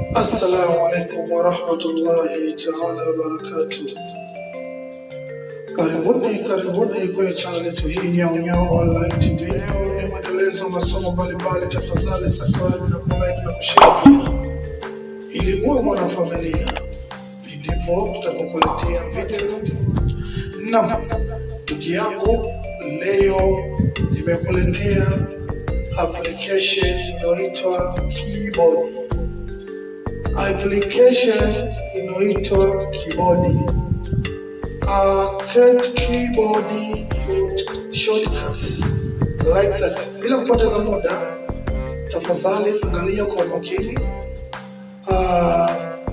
Assalamu alaikum warahmatullahi taala wabarakatuh. Karibuni kwenye channel yetu hii Nyao Online TV. Leo ni mwendelezo wa masomo mbalimbali. Tafadhali subscribe na kulike na kushare ili uwe mwanafamilia ndipo tutakuletea video. Naam, ndugu yangu, leo nimekuletea application inayoitwa kibordi. Keyboard shortcuts like that. Bila kupoteza muda, tafadhali angalia kwa makini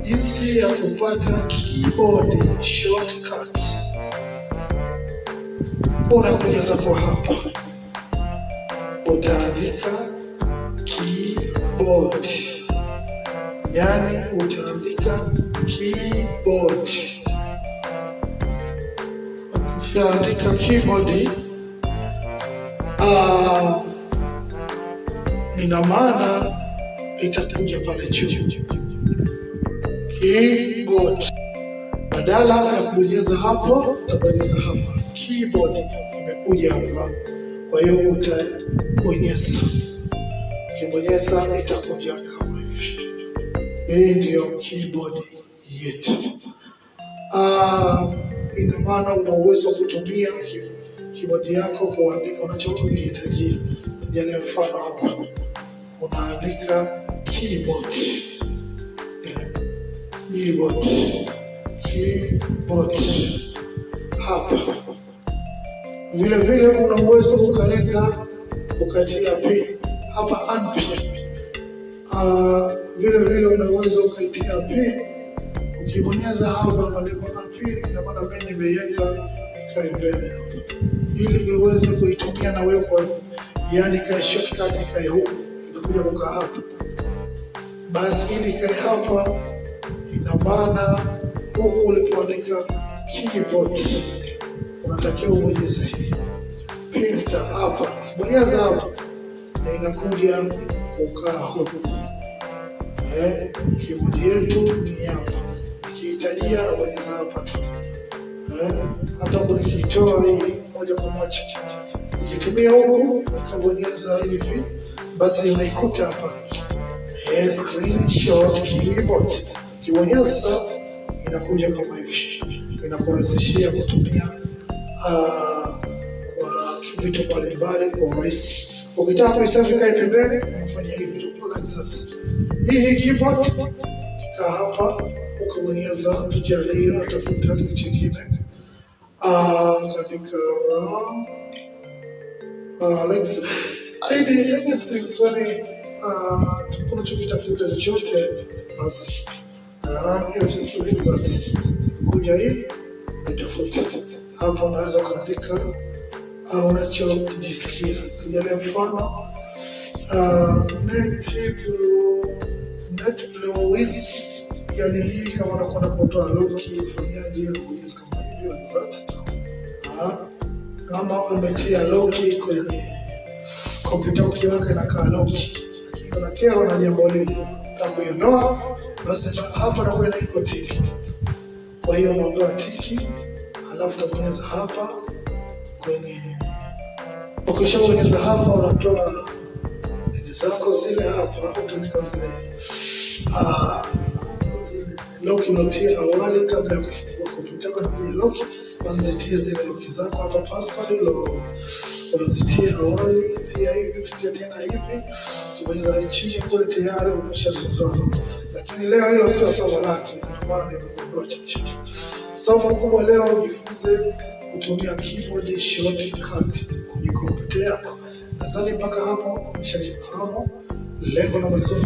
jinsi ya kupata keyboard shortcuts. Unakuja zako hapa, utaandika keyboard, yani utaandika keyboard. Ukishaandika keyboard, ina maana itakuja pale juu keyboard. Badala ya kubonyeza hapo, utabonyeza hapa. Keyboard imekuja hapa, kwa hiyo utabonyeza. Ukibonyeza itakuja kama hivi. Hii ndio keyboard yetu. Ina maana una uwezo kutumia keyboard yako kuandika unachohitajia. Tujalie mfano hapa, unaandika keyboard hapa. Vile una uwezo ukatia pin hapa unpin. Vile una uwezo ukaitia pin. Ukibonyeza hapa palipo unpin, ina maana mimi nimeiweka ikae mbele ili uweze kuitumia na wewe, yani ka shortcut ikae huko, inakuja kukaa hapa. Basi ili ikae hapa, ina maana huko ulipoandika keyboard unatakiwa ubonyeze pin hapa. Bonyeza hapa na inakuja kukaa huko. Keyboard yetu ni hapa. Nikihitajia na bonyeza hapa tu. Hata nikitoa hii moja kwa moja, nikitumia huku nikabonyeza hivi, basi unaikuta hapa screenshot keyboard. Ukibonyeza inakuja kama hivi, inakurahisishia kutumia kwa vitu mbalimbali kwa urahisi. Ukitaka kuisave ikae pembeni, unafanya hivi tu like that. Hii keyboard ika hapa, ukabonyeza, tujalie unatafuta kitu kingine katika tunachokitafuta chochote, basi kuja hii itafuta hapa. Unaweza kuandika unachojisikia. Tujalie mfano net blue, yani hii kama unakwenda kutoa loki, fanyaje kuuliza kama hivi like that. Kama umetia loki kwenye kompyuta yako inakaa loki, lakini kuna kero na jambo lile utakuiondoa, basi hapa na wewe iko tiki. Kwa hiyo unaondoa tiki, alafu utabonyeza hapa kwenye. Ukishabonyeza hapa, unatoa nini zako zile hapa, utaandika zile loki unatia awali kabla ya kufungua kompyuta yako. Na kwenye loki basi zitie zile loki zako hapa, password unazitia awali, tia hivi, tia tena hivi. Ukibonyeza chini kule tayari umeshazoea loki. Lakini leo hilo sio somo lake, maana nimegundua chochote. Somo kubwa leo jifunze kutumia keyboard shortcut kwenye kompyuta yako. Nadhani mpaka hapo umeshafahamu lengo la masomo.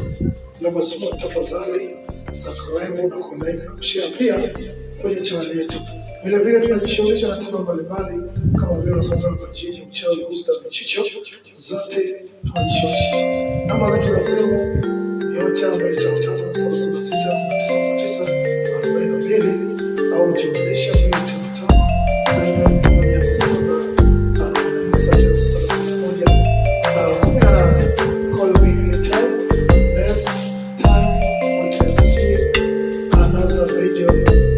Tafadhali subscribe na kulike na kushare pia kwenye channel yetu. Vile tunajishughulisha na tiba mbalimbali kama vile masomo ya kijiji, uchawi, kusta, michicho, zote tunajishughulisha. Namba zetu za simu yote ambayo itautana 769 au jumlisha 255 call me anytime. Next time we can video.